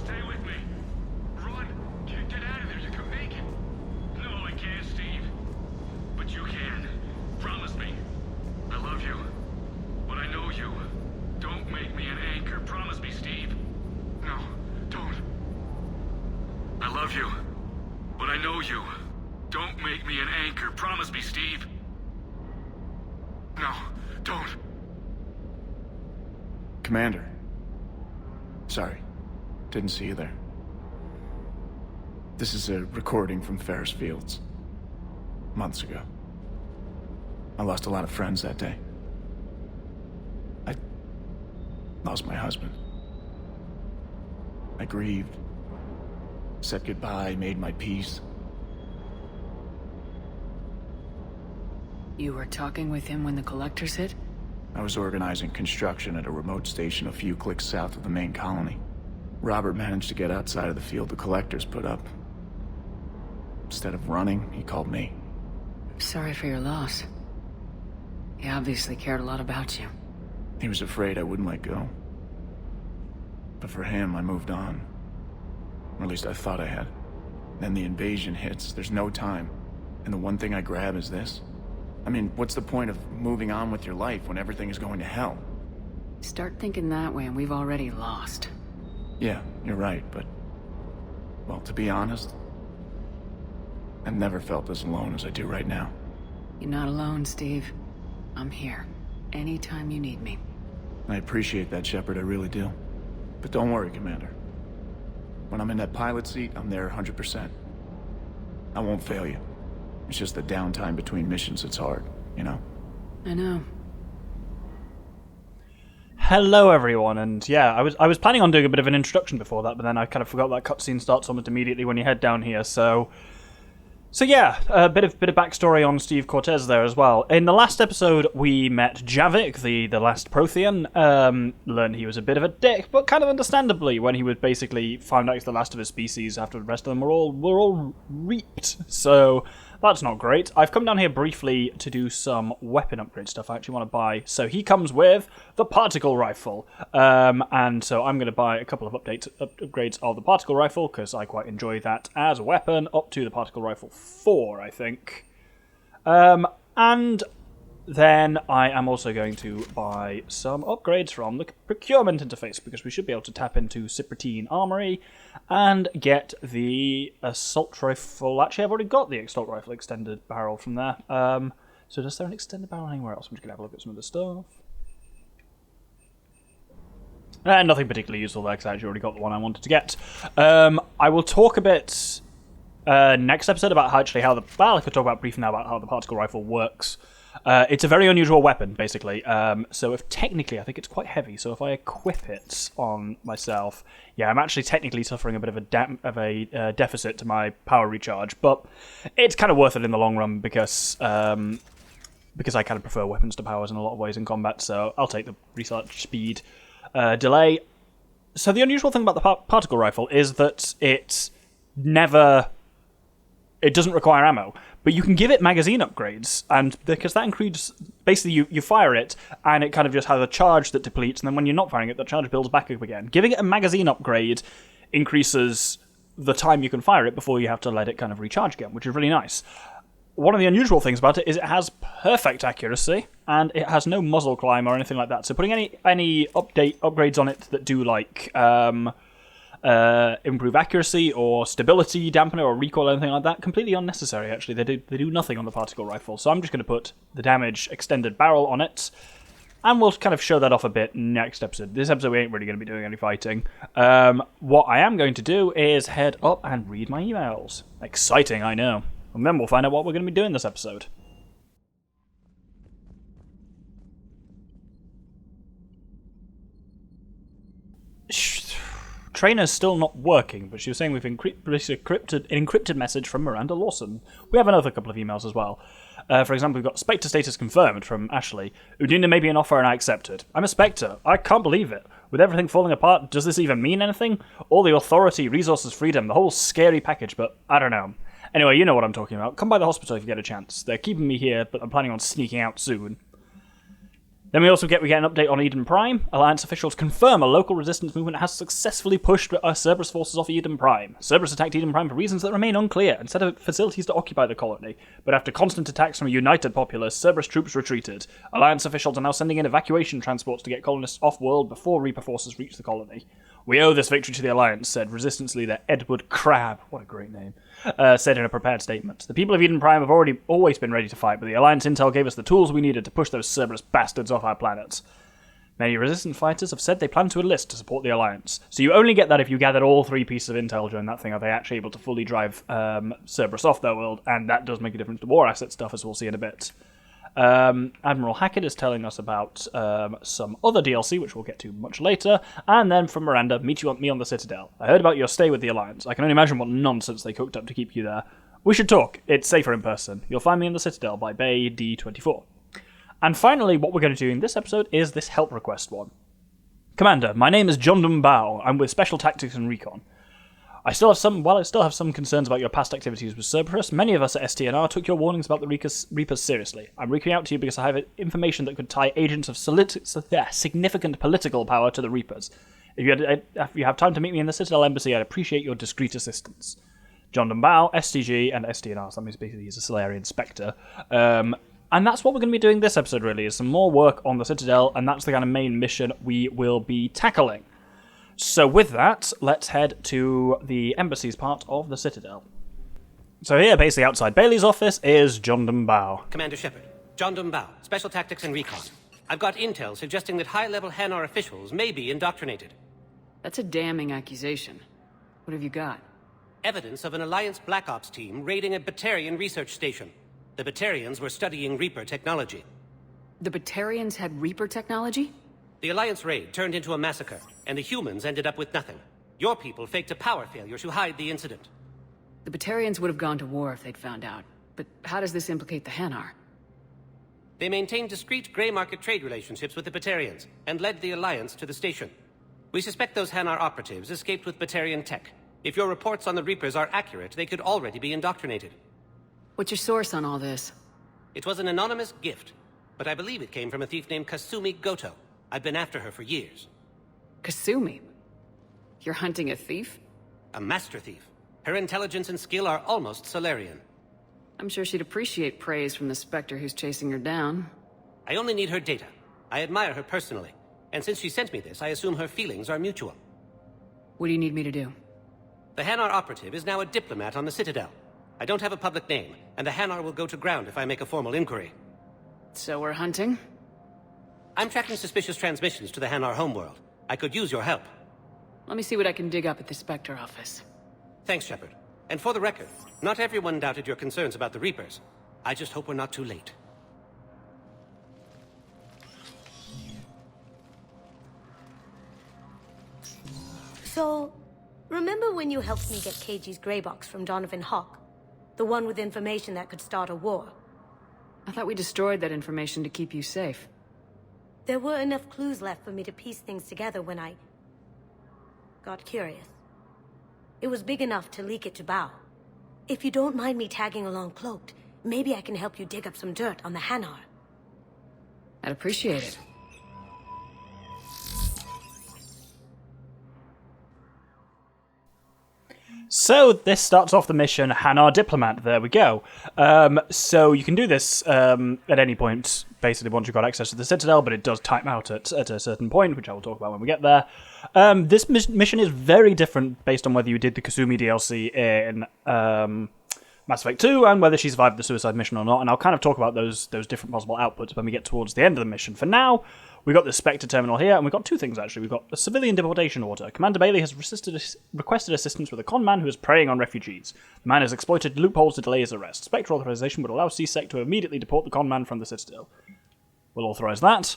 Stay with me. Run. Get out of there. You can make it. No, I can't, Steve. But you can. Promise me. I love you. But I know you. Don't make me an anchor. Promise me, Steve. No, don't. I love you. But I know you. Don't make me an anchor. Promise me, Steve. No, don't. Commander. Sorry. Didn't see you there. This is a recording from Ferris Fields. Months ago. I lost a lot of friends that day. I lost my husband. I grieved. Said goodbye, made my peace. You were talking with him when the collectors hit? I was organizing construction at a remote station a few clicks south of the main colony. Robert managed to get outside of the field the collectors put up. Instead of running, he called me. Sorry for your loss. He obviously cared a lot about you. He was afraid I wouldn't let go. But for him, I moved on. Or at least I thought I had. Then the invasion hits, there's no time. And the one thing I grab is this. I mean, what's the point of moving on with your life when everything is going to hell? Start thinking that way and we've already lost. Yeah, you're right, but... well, to be honest, I've never felt as alone as I do right now. You're not alone, Steve. I'm here. Anytime you need me. I appreciate that, Shepard, I really do. But don't worry, Commander. When I'm in that pilot seat, I'm there 100%. I won't fail you. It's just the downtime between missions that's hard, you know? I know. Hello everyone, and yeah, I was planning on doing a bit of an introduction before that, but then I kind of forgot that cutscene starts almost immediately when you head down here, so yeah, a bit of backstory on Steve Cortez there as well. In the last episode, we met Javik, the last Prothean. Learned he was a bit of a dick, but kind of understandably, when he would basically find out he's the last of his species after the rest of them were all reaped. So that's not great. I've come down here briefly to do some weapon upgrade stuff I actually want to buy. So he comes with the particle rifle, and so I'm going to buy a couple of upgrades of the particle rifle because I quite enjoy that as a weapon, up to the particle rifle 4, I think. And then I am also going to buy some upgrades from the procurement interface because we should be able to tap into Cypritine Armory and get the assault rifle. Actually, I've already got the assault rifle extended barrel from there. So is there an extended barrel anywhere else? I'm just going to have a look at some of the stuff. Nothing particularly useful there because I actually already got the one I wanted to get. I will talk a bit next episode about I could talk about briefly now about how the particle rifle works. It's a very unusual weapon, basically. So if technically, I think it's quite heavy. So if I equip it on myself, yeah, I'm actually technically suffering a bit of a deficit to my power recharge, but it's kind of worth it in the long run because I kind of prefer weapons to powers in a lot of ways in combat. So I'll take the recharge speed delay. So the unusual thing about the particle rifle is that it doesn't require ammo. But you can give it magazine upgrades, and because that includes, basically you fire it, and it kind of just has a charge that depletes, and then when you're not firing it, the charge builds back up again. Giving it a magazine upgrade increases the time you can fire it before you have to let it kind of recharge again, which is really nice. One of the unusual things about it is it has perfect accuracy, and it has no muzzle climb or anything like that, so putting any upgrades on it that do like improve accuracy or stability dampener or recoil or anything like that, completely unnecessary actually. They do nothing on the particle rifle, so I'm just going to put the damage extended barrel on it, and we'll kind of show that off a bit next episode. This episode we ain't really going to be doing any fighting. What I am going to do is head up and read my emails. Exciting, I know. And then we'll find out what we're going to be doing this episode. Trainer's still not working, but she was saying we've encrypted an encrypted message from Miranda Lawson. We have another couple of emails as well. For example, we've got Spectre status confirmed from Ashley. Udina made me an offer and I accepted. I'm a Spectre. I can't believe it. With everything falling apart, does this even mean anything? All the authority, resources, freedom, the whole scary package, but I don't know. Anyway, you know what I'm talking about. Come by the hospital if you get a chance. They're keeping me here, but I'm planning on sneaking out soon. Then we get an update on Eden Prime. Alliance officials confirm a local resistance movement has successfully pushed Cerberus forces off Eden Prime. Cerberus attacked Eden Prime for reasons that remain unclear and set up facilities to occupy the colony. But after constant attacks from a united populace, Cerberus troops retreated. Alliance officials are now sending in evacuation transports to get colonists off-world before Reaper forces reach the colony. We owe this victory to the Alliance, said Resistance leader Edward Crabb. What a great name. Said in a prepared statement. The people of Eden Prime have always been ready to fight, but the Alliance intel gave us the tools we needed to push those Cerberus bastards off our planet. Many Resistance fighters have said they plan to enlist to support the Alliance. So you only get that if you gathered all 3 pieces of intel during that thing. Are they actually able to fully drive Cerberus off their world? And that does make a difference to war asset stuff, as we'll see in a bit. Admiral Hackett is telling us about some other DLC, which we'll get to much later. And then from Miranda, meet me on the Citadel. I heard about your stay with the Alliance. I can only imagine what nonsense they cooked up to keep you there. We should talk. It's safer in person. You'll find me in the Citadel by Bay D24. And finally, what we're going to do in this episode is this help request one. Commander, my name is John Bao. I'm with Special Tactics and Recon. I still have some concerns about your past activities with Cerberus, many of us at STNR took your warnings about the Reapers seriously. I'm reaching out to you because I have information that could tie agents of significant political power to the Reapers. If you have time to meet me in the Citadel Embassy, I'd appreciate your discreet assistance. John Bao, STG, and STNR, so that means basically he's a Solarian Spectre. And that's what we're going to be doing this episode, really, is some more work on the Citadel, and that's the kind of main mission we will be tackling. So with that, let's head to the embassy's part of the Citadel. So here, basically outside Bailey's office, is John Bao. Commander Shepard, John Bao, Special Tactics and Recon. I've got intel suggesting that high-level Hanar officials may be indoctrinated. That's a damning accusation. What have you got? Evidence of an Alliance Black Ops team raiding a Batarian research station. The Batarians were studying Reaper technology. The Batarians had Reaper technology? The Alliance raid turned into a massacre, and the humans ended up with nothing. Your people faked a power failure to hide the incident. The Batarians would have gone to war if they'd found out. But how does this implicate the Hanar? They maintained discreet gray market trade relationships with the Batarians, and led the Alliance to the station. We suspect those Hanar operatives escaped with Batarian tech. If your reports on the Reapers are accurate, they could already be indoctrinated. What's your source on all this? It was an anonymous gift, but I believe it came from a thief named Kasumi Goto. I've been after her for years. Kasumi? You're hunting a thief? A master thief. Her intelligence and skill are almost Solarian. I'm sure she'd appreciate praise from the Spectre who's chasing her down. I only need her data. I admire her personally. And since she sent me this, I assume her feelings are mutual. What do you need me to do? The Hanar operative is now a diplomat on the Citadel. I don't have a public name, and the Hanar will go to ground if I make a formal inquiry. So we're hunting? I'm tracking suspicious transmissions to the Hanar homeworld. I could use your help. Let me see what I can dig up at the Spectre office. Thanks, Shepard. And for the record, not everyone doubted your concerns about the Reapers. I just hope we're not too late. So, remember when you helped me get KG's grey box from Donovan Hawk? The one with information that could start a war? I thought we destroyed that information to keep you safe. There were enough clues left for me to piece things together when I got curious. It was big enough to leak it to Bao. If you don't mind me tagging along cloaked, maybe I can help you dig up some dirt on the Hanar. I'd appreciate it. So this starts off the mission, Hanar Diplomat. There we go. So you can do this at any point, basically once you've got access to the Citadel, but it does time out at a certain point, which I will talk about when we get there. This mission is very different based on whether you did the Kasumi DLC in Mass Effect 2 and whether she survived the suicide mission or not, and I'll kind of talk about those different possible outputs when we get towards the end of the mission. For now, we've got the Spectre terminal here, and we've got two things, actually. We've got a civilian deportation order. Commander Bailey has requested assistance with a con man who is preying on refugees. The man has exploited loopholes to delay his arrest. Spectre authorization would allow CSEC to immediately deport the con man from the Citadel. We'll authorize that.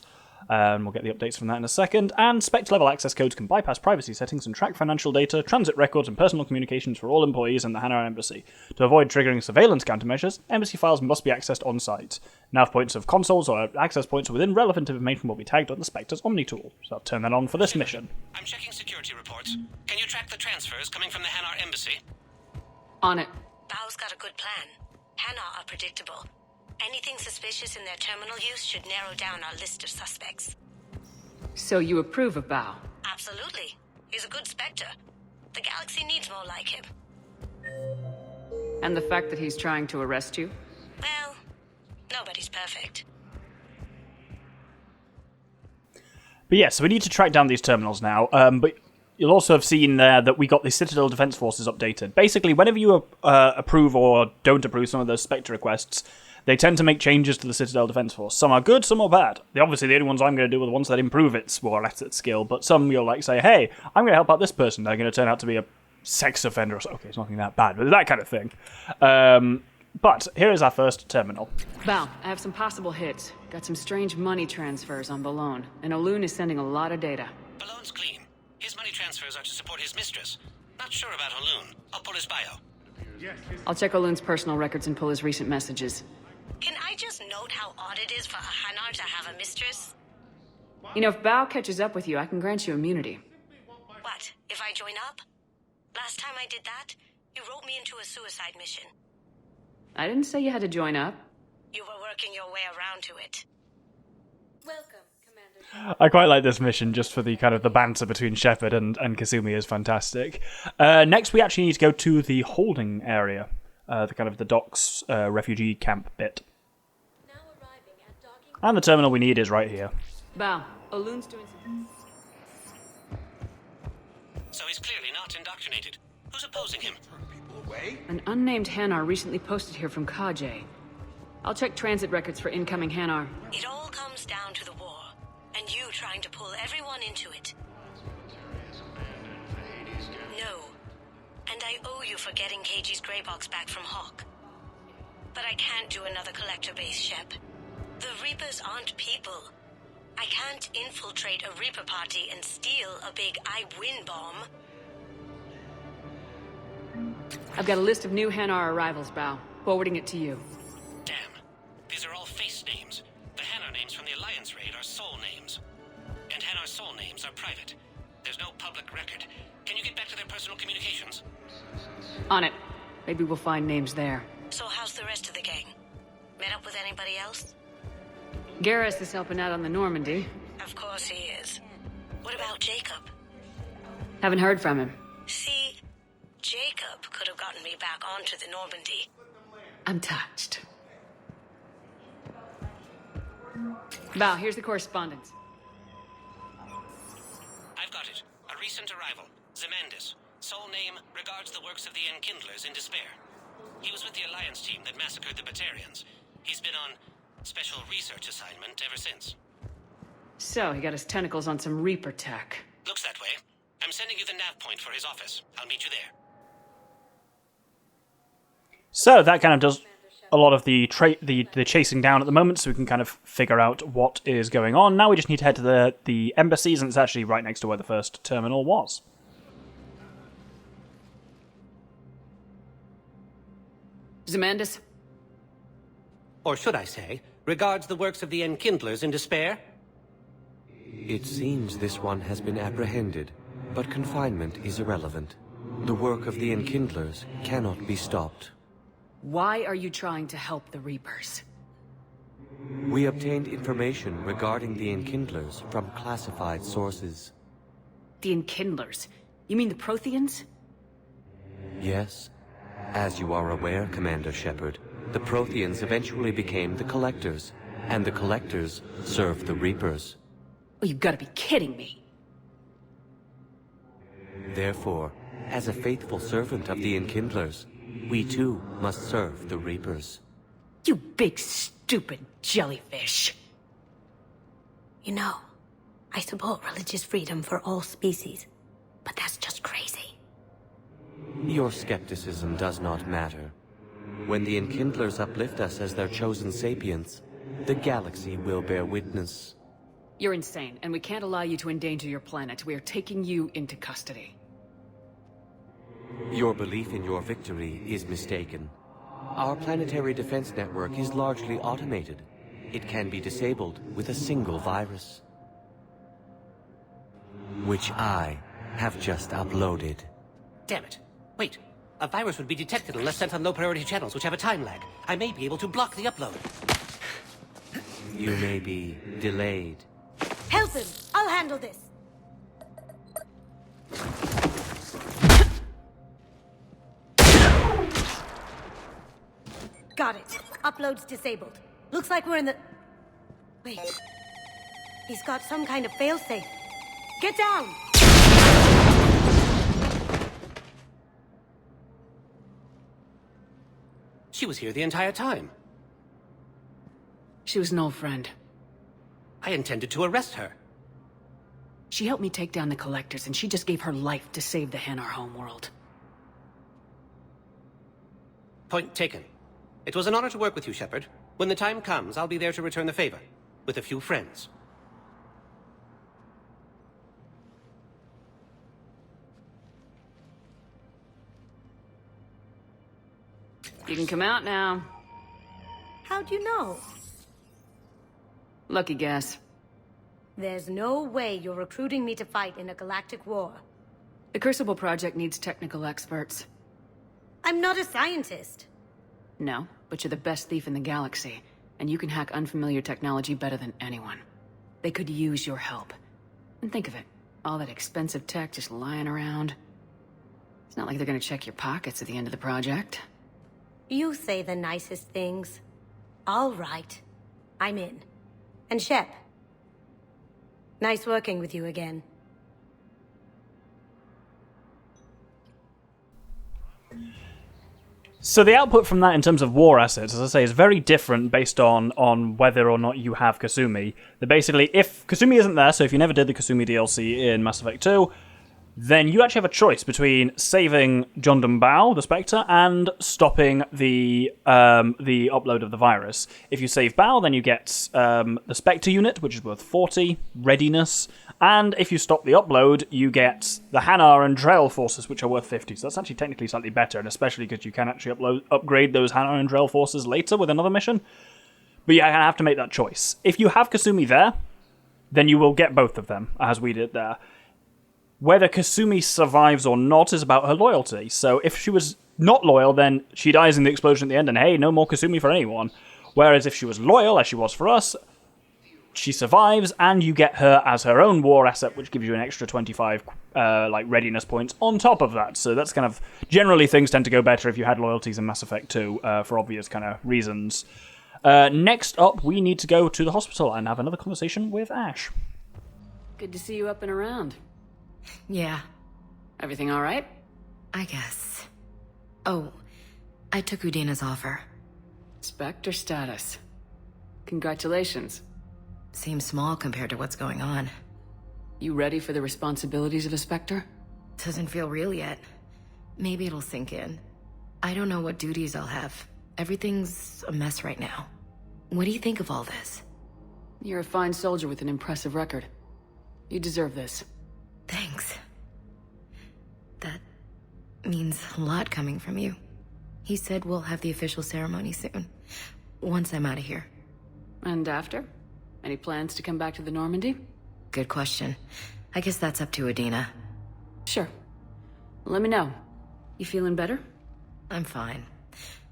We'll get the updates from that in a second. And Spectre-level access codes can bypass privacy settings and track financial data, transit records, and personal communications for all employees in the Hanar Embassy. To avoid triggering surveillance countermeasures, embassy files must be accessed on-site. Nav points of consoles or access points within relevant information will be tagged on the Spectre's Omni tool. So I'll turn that on for this mission. I'm checking security reports. Can you track the transfers coming from the Hanar Embassy? On it. Bao's got a good plan. Hanar are predictable. Anything suspicious in their terminal use should narrow down our list of suspects. So you approve of Bao? Absolutely. He's a good Spectre. The galaxy needs more like him. And the fact that he's trying to arrest you? Well, nobody's perfect. But yeah, so we need to track down these terminals now. But you'll also have seen there that we got the Citadel Defense Forces updated. Basically, whenever you approve or don't approve some of those Spectre requests, they tend to make changes to the Citadel Defense Force. Some are good, some are bad. Obviously, the only ones I'm going to do are the ones that improve its more or less its skill. But some you'll like say, hey, I'm going to help out this person. They're going to turn out to be a sex offender or so. Okay, it's nothing that bad, but that kind of thing. But here is our first terminal. Bao, I have some possible hits. Got some strange money transfers on Balone, and Olun is sending a lot of data. Balone's clean. His money transfers are to support his mistress. Not sure about Olun. I'll pull his bio. I'll check Olun's personal records and pull his recent messages. Can I just note how odd it is for a Hanar to have a mistress? You know, if Bao catches up with you, I can grant you immunity. What, if I join up? Last time I did that, you wrote me into a suicide mission. I didn't say you had to join up. You were working your way around to it. Welcome, Commander. I quite like this mission just for the kind of the banter between Shepard and Kasumi is fantastic. Next, we actually need to go to the holding area, the kind of the docks refugee camp bit. Now arriving at docking. And the terminal we need is right here. Bao, Olun's doing some... So he's clearly not indoctrinated. Who's opposing him? An unnamed Hanar recently posted here from Kajay. I'll check transit records for incoming Hanar. It all comes down to the war, and you trying to pull everyone into it. No. And I owe you for getting KG's grey box back from Hawk. But I can't do another collector base, Shep. The Reapers aren't people. I can't infiltrate a Reaper party and steal a big I win bomb. I've got a list of new Hanar arrivals, Bao. Forwarding it to you. Damn. These are all face names. The Hanar names from the Alliance raid are soul names. And Hanar's soul names are private. There's no public record. Can you get back to their personal communications? On it. Maybe we'll find names there. So how's the rest of the gang? Met up with anybody else? Garrus is helping out on the Normandy. Of course he is. What about Jacob? Haven't heard from him. See, Jacob could have gotten me back onto the Normandy. I'm touched. Bao, here's the correspondence. I've got it. A recent arrival. Zemandis. Soul name regards the works of the Enkindlers in despair. He was with the Alliance team that massacred the Batarians. He's been on special research assignment ever since. So, he got his tentacles on some Reaper tech. Looks that way. I'm sending you the nav point for his office. I'll meet you there. So that kind of does a lot of the chasing down at the moment, so we can kind of figure out what is going on. Now we just need to head to the embassies, and it's actually right next to where the first terminal was. Zemandis? Or should I say, regards the works of the Enkindlers in despair? It seems this one has been apprehended, but confinement is irrelevant. The work of the Enkindlers cannot be stopped. Why are you trying to help the Reapers? We obtained information regarding the Enkindlers from classified sources. The Enkindlers? You mean the Protheans? Yes. As you are aware, Commander Shepard, the Protheans eventually became the Collectors, and the Collectors served the Reapers. Oh, you've got to be kidding me. Therefore, as a faithful servant of the Enkindlers, we too must serve the Reapers. You big stupid jellyfish. You know, I support religious freedom for all species, but that's just crazy. Your skepticism does not matter. When the Enkindlers uplift us as their chosen sapients, the galaxy will bear witness. You're insane, and we can't allow you to endanger your planet. We are taking you into custody. Your belief in your victory is mistaken. Our planetary defense network is largely automated. It can be disabled with a single virus, which I have just uploaded. Damn it. Wait, A virus would be detected unless sent on low-priority channels, which have a time lag. I may be able to block the upload. You may be delayed. Help him! I'll handle this! Got it. Upload's disabled. Looks like we're in the... Wait. He's got some kind of failsafe. Get down! She was here the entire time. She was an old friend. I intended to arrest her. She helped me take down the Collectors, and she just gave her life to save the Hanar homeworld. Point taken. It was an honor to work with you, Shepard. When the time comes, I'll be there to return the favor. With a few friends. You can come out now. How'd you know? Lucky guess. There's no way you're recruiting me to fight in a galactic war. The Crucible Project needs technical experts. I'm not a scientist. No, but you're the best thief in the galaxy, and you can hack unfamiliar technology better than anyone. They could use your help. And think of it, all that expensive tech just lying around. It's not like they're gonna check your pockets at the end of the project. You say the nicest things. All right. I'm in. And Shep. Nice working with you again. So the output from that in terms of war assets, as I say, is very different based on whether or not you have Kasumi. That basically, if Kasumi isn't there, so if you never did the Kasumi DLC in Mass Effect 2, then you actually have a choice between saving Jondon Bao, the Spectre, and stopping the upload of the virus. If you save Bao, then you get the Spectre unit, which is worth 40, readiness, and if you stop the upload, you get the Hanar and Drell forces, which are worth 50. So that's actually technically slightly better, and especially because you can actually upgrade those Hanar and Drell forces later with another mission. But yeah, I have to make that choice. If you have Kasumi there, then you will get both of them, as we did there. Whether Kasumi survives or not is about her loyalty. So if she was not loyal, then she dies in the explosion at the end, and hey, no more Kasumi for anyone. Whereas if she was loyal, as she was for us, she survives, and you get her as her own war asset, which gives you an extra 25 readiness points on top of that. So that's kind of... Generally, things tend to go better if you had loyalties in Mass Effect 2, for obvious kind of reasons. Next up, we need to go to the hospital and have another conversation with Ash. Good to see you up and around. Yeah, Everything all right? I guess. Oh, I took Udina's offer. Spectre status. Congratulations. Seems small compared to what's going on. You ready for the responsibilities of a Spectre? Doesn't feel real yet. Maybe it'll sink in. I don't know what duties I'll have. Everything's a mess right now. What do you think of all this? You're a fine soldier with an impressive record. You deserve this. Thanks. That means a lot coming from you. He said we'll have the official ceremony soon. Once I'm out of here. And after? Any plans to come back to the Normandy? Good question. I guess that's up to Udina. Sure. Let me know. You feeling better? I'm fine.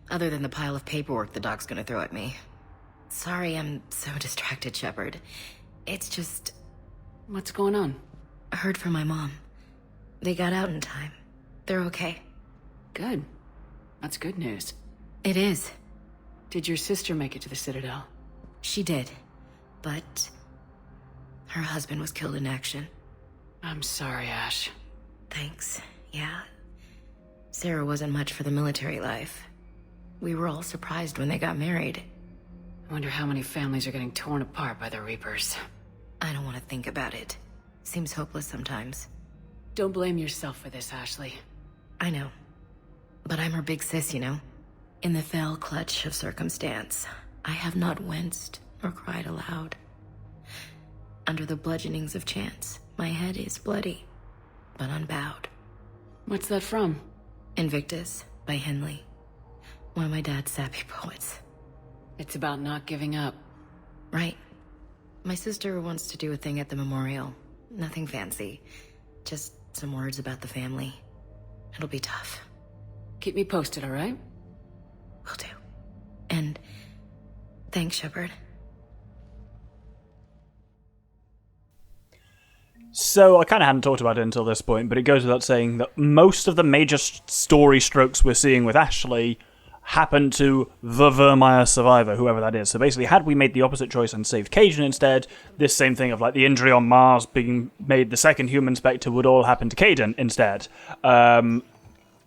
Other than the pile of paperwork the doc's gonna throw at me. Sorry I'm so distracted, Shepard. It's just... What's going on? I heard from my mom. They got out in time. They're okay. Good. That's good news. It is. Did your sister make it to the Citadel? She did. But... her husband was killed in action. I'm sorry, Ash. Thanks. Yeah. Sarah wasn't much for the military life. We were all surprised when they got married. I wonder how many families are getting torn apart by the Reapers. I don't want to think about it. Seems hopeless sometimes. Don't blame yourself for this, Ashley. I know. But I'm her big sis, you know? In the fell clutch of circumstance, I have not winced or cried aloud. Under the bludgeonings of chance, my head is bloody, but unbowed. What's that from? Invictus by Henley. One of my dad's sappy poets. It's about not giving up. Right. My sister wants to do a thing at the memorial. Nothing fancy. Just some words about the family. It'll be tough. Keep me posted, alright? Will do. And thanks, Shepard. So, I kind of hadn't talked about it until this point, but it goes without saying that most of the major story strokes we're seeing with Ashley happen to the Vermeer survivor, whoever that is. So basically, had we made the opposite choice and saved Cajun instead, this same thing of like the injury on Mars being made the second human Spectre would all happen to Cajun instead.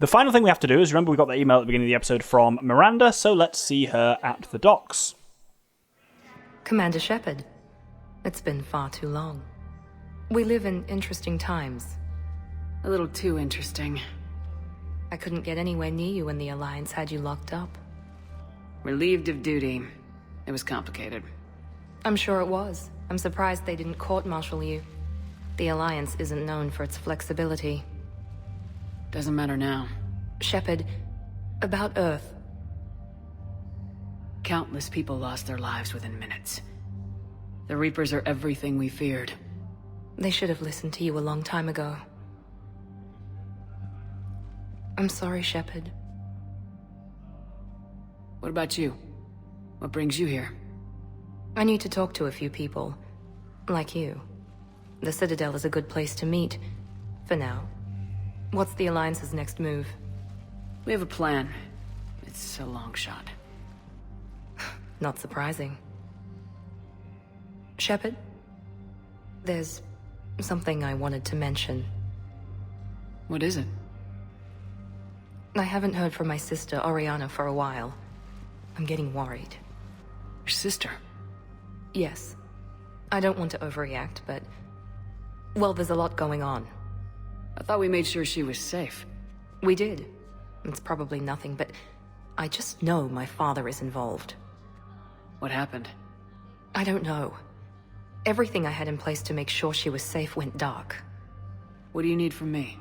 The final thing we have to do is, remember we got that email at the beginning of the episode from Miranda, so let's see her at the docks. Commander Shepard, it's been far too long. We live in interesting times. A little too interesting. I couldn't get anywhere near you when the Alliance had you locked up. Relieved of duty. It was complicated. I'm sure it was. I'm surprised they didn't court-martial you. The Alliance isn't known for its flexibility. Doesn't matter now. Shepard, about Earth. Countless people lost their lives within minutes. The Reapers are everything we feared. They should have listened to you a long time ago. I'm sorry, Shepard. What about you? What brings you here? I need to talk to a few people. Like you. The Citadel is a good place to meet. For now. What's the Alliance's next move? We have a plan. It's a long shot. Not surprising. Shepard? There's something I wanted to mention. What is it? I haven't heard from my sister, Oriana, for a while. I'm getting worried. Your sister? Yes. I don't want to overreact, but... well, there's a lot going on. I thought we made sure she was safe. We did. It's probably nothing, but... I just know my father is involved. What happened? I don't know. Everything I had in place to make sure she was safe went dark. What do you need from me?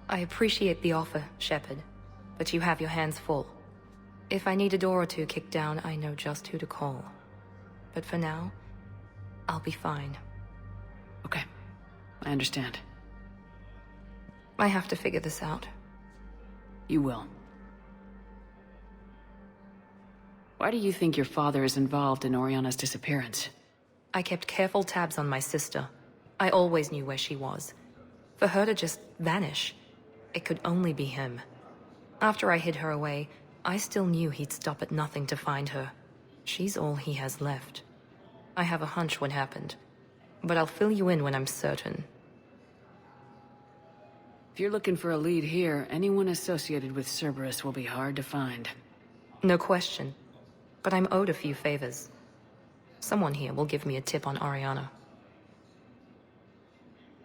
I appreciate the offer, Shepard, but you have your hands full. If I need a door or two kicked down, I know just who to call. But for now, I'll be fine. Okay. I understand. I have to figure this out. You will. Why do you think your father is involved in Oriana's disappearance? I kept careful tabs on my sister. I always knew where she was. For her to just vanish, it could only be him. After I hid her away, I still knew he'd stop at nothing to find her. She's all he has left. I have a hunch what happened, but I'll fill you in when I'm certain. If you're looking for a lead here, anyone associated with Cerberus will be hard to find. No question, but I'm owed a few favors. Someone here will give me a tip on Oriana.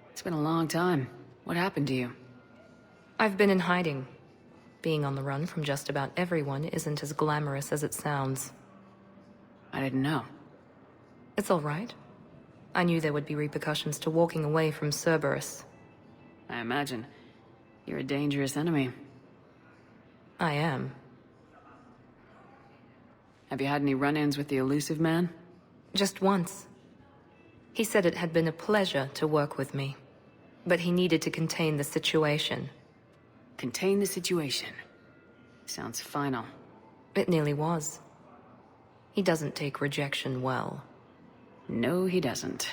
It's been a long time. What happened to you? I've been in hiding. Being on the run from just about everyone isn't as glamorous as it sounds. I didn't know. It's all right. I knew there would be repercussions to walking away from Cerberus. I imagine. You're a dangerous enemy. I am. Have you had any run-ins with the elusive man? Just once. He said it had been a pleasure to work with me, but he needed to contain the situation. Contain the situation. Sounds final. It nearly was. He doesn't take rejection well. No, he doesn't.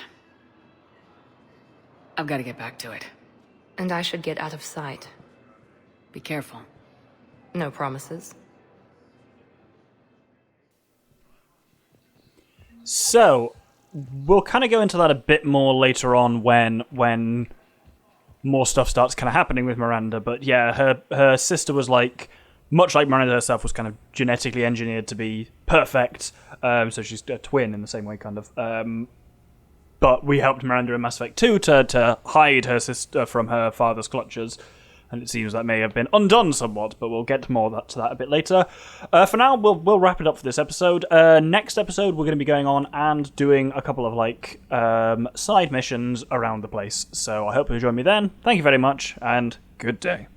I've got to get back to it. And I should get out of sight. Be careful. No promises. So, we'll kind of go into that a bit more later on when more stuff starts kind of happening with Miranda. But yeah, her sister was like, much like Miranda herself, was kind of genetically engineered to be perfect. So she's a twin in the same way, kind of. But we helped Miranda in Mass Effect 2 to hide her sister from her father's clutches. And it seems that may have been undone somewhat, but we'll get more to that a bit later. For now, we'll wrap it up for this episode. Next episode, we're going to be going on and doing a couple of side missions around the place. So I hope you'll join me then. Thank you very much, and good day.